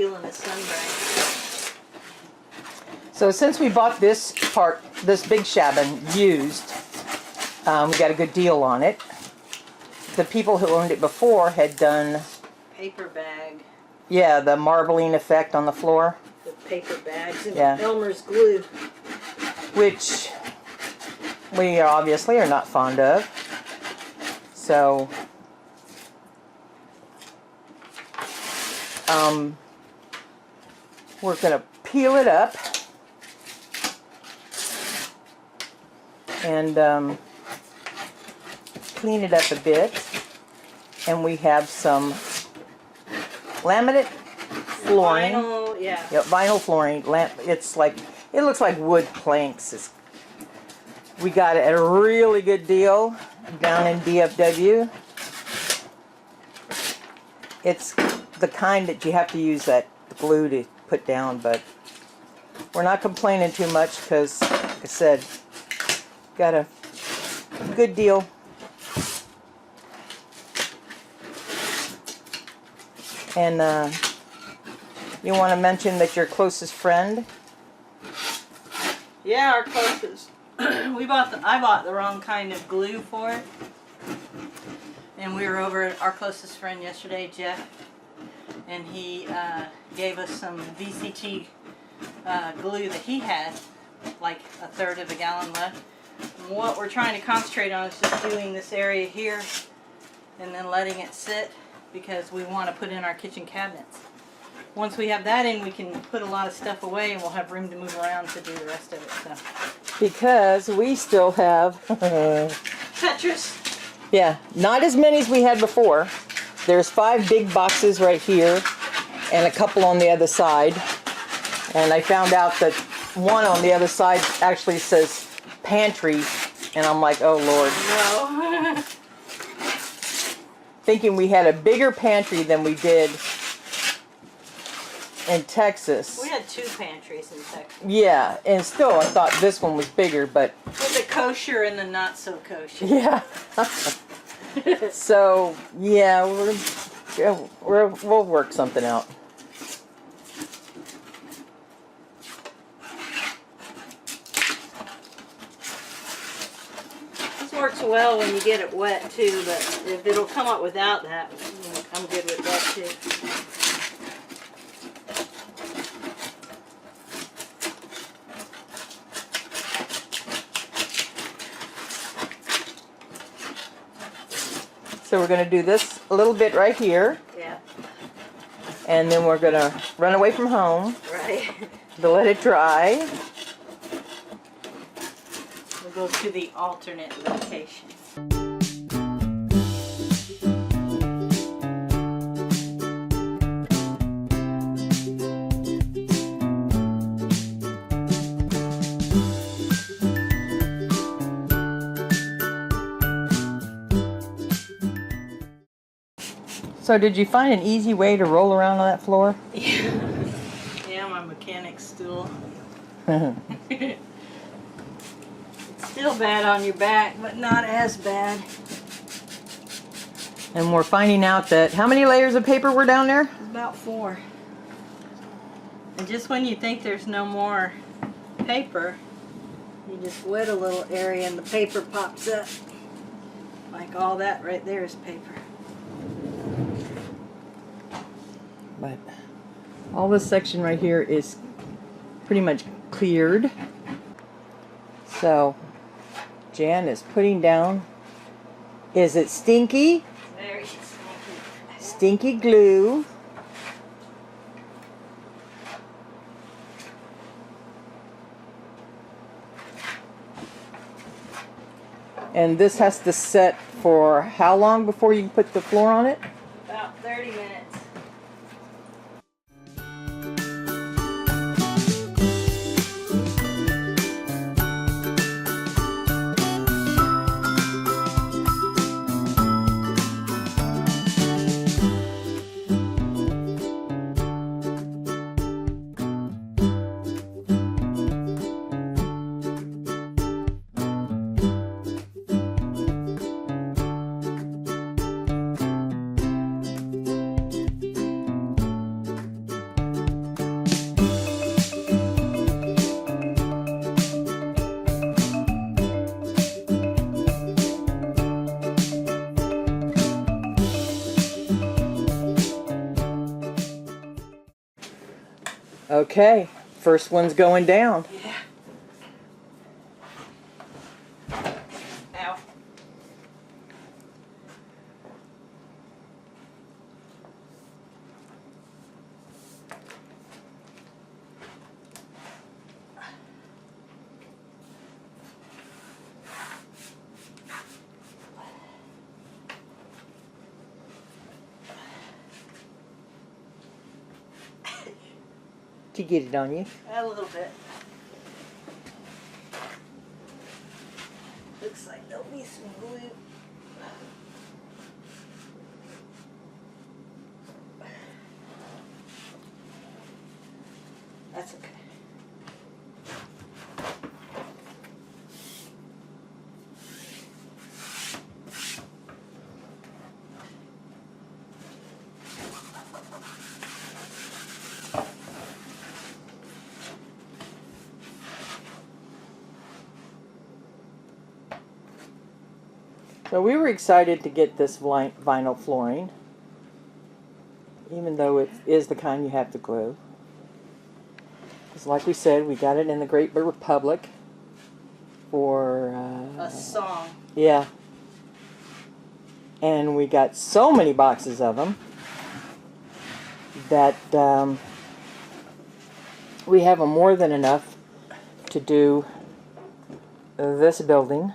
peel in a sunburn. So since we bought this part, this big shabin used, we got a good deal on it. The people who owned it before had done... Paperbag. Yeah, the marbling effect on the floor. The paper bags and Yeah. Elmer's glue. Which we obviously are not fond of. So... we're going to peel it up and clean it up a bit. And we have some laminate flooring. Vinyl, yeah. Yep, vinyl flooring. It's like, it looks like wood planks. We got it at a really good deal down in DFW. It's the kind that you have to use that glue to put down, but we're not complaining too much because, like I said, got a good deal. And you want to mention that your closest friend? Yeah, our closest. I bought the wrong kind of glue for it. And we were over at our closest friend yesterday, Jeff. And he gave us some VCT glue that he had, like a third of a gallon left. And what we're trying to concentrate on is just doing this area here and then letting it sit, because we want to put in our kitchen cabinets. Once we have that in, we can put a lot of stuff away and we'll have room to move around to do the rest of it. So. Because we still have... Tetris. Yeah, not as many as we had before. There's 5 big boxes right here and a couple on the other side. And I found out that one on the other side actually says pantry. And I'm like, oh Lord. No. Thinking we had a bigger pantry than we did in Texas. We had 2 pantries in Texas. Yeah, and still I thought this one was bigger, but... With the kosher and the not so kosher. Yeah. So, yeah, we'll work something out. This works well when you get it wet too, but if it'll come up without that, I'm good with that too. So we're going to do this a little bit right here. Yeah. And then we're going to run away from home. Right. To let it dry. We'll go to the alternate location. So did you find an easy way to roll around on that floor? Yeah. Yeah, my mechanic stool. It's still bad on your back, but not as bad. And we're finding out that, how many layers of paper were down there? About 4. And just when you think there's no more paper, you just wet a little area and the paper pops up. Like all that right there is paper. But all this section right here is pretty much cleared. So Jan is putting down, is it stinky? Very stinky. Stinky glue. And this has to set for how long before you put the floor on it? About 30 minutes. Okay, first one's going down. Yeah. Ow. Did you get it on you? A little bit. Looks like there'll be some glue. That's okay. So we were excited to get this vinyl flooring, even though it is the kind you have to glue. Because like we said, we got it in the Great Republic for... A song. Yeah. And we got so many boxes of them that we have more than enough to do this building.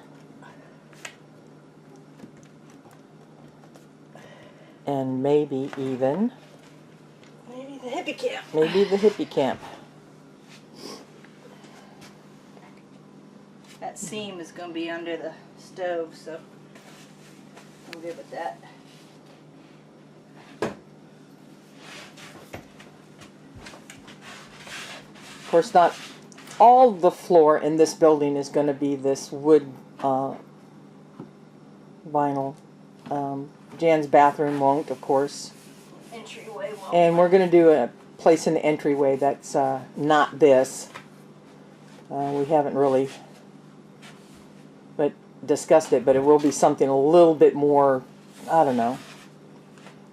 And maybe even... Maybe the hippie camp. Maybe the hippie camp. That seam is going to be under the stove, so I'm good with that. Of course, not all the floor in this building is going to be this wood vinyl. Jan's bathroom won't, of course. Entryway wall. And we're going to do a place in the entryway that's not this. We haven't really discussed it, but it will be something a little bit more, I don't know,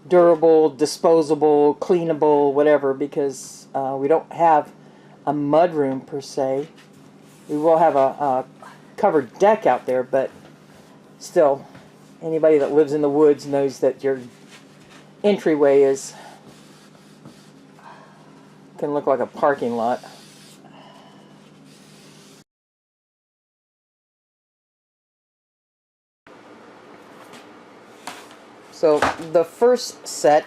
durable, disposable, cleanable, whatever, because we don't have a mud room per se. We will have a covered deck out there, but still, anybody that lives in the woods knows that your entryway can look like a parking lot. So the first set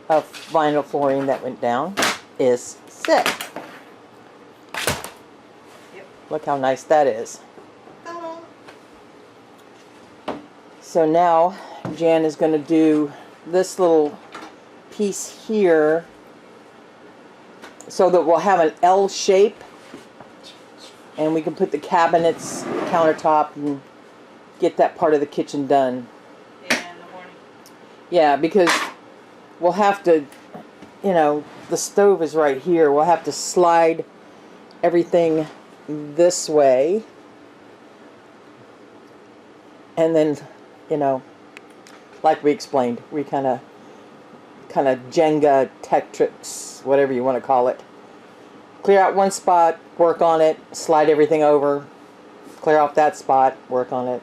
of vinyl flooring that went down is set. Yep. Look how nice that is. So now Jan is going to do this little piece here so that we'll have an L shape and we can put the cabinets, countertop, and get that part of the kitchen done. Yeah, in the morning. Yeah, because we'll have to, you know, the stove is right here. We'll have to slide everything this way. And then, you know, like we explained, we kind of Jenga, Tetris, whatever you want to call it. Clear out one spot, work on it, slide everything over, clear off that spot, work on it.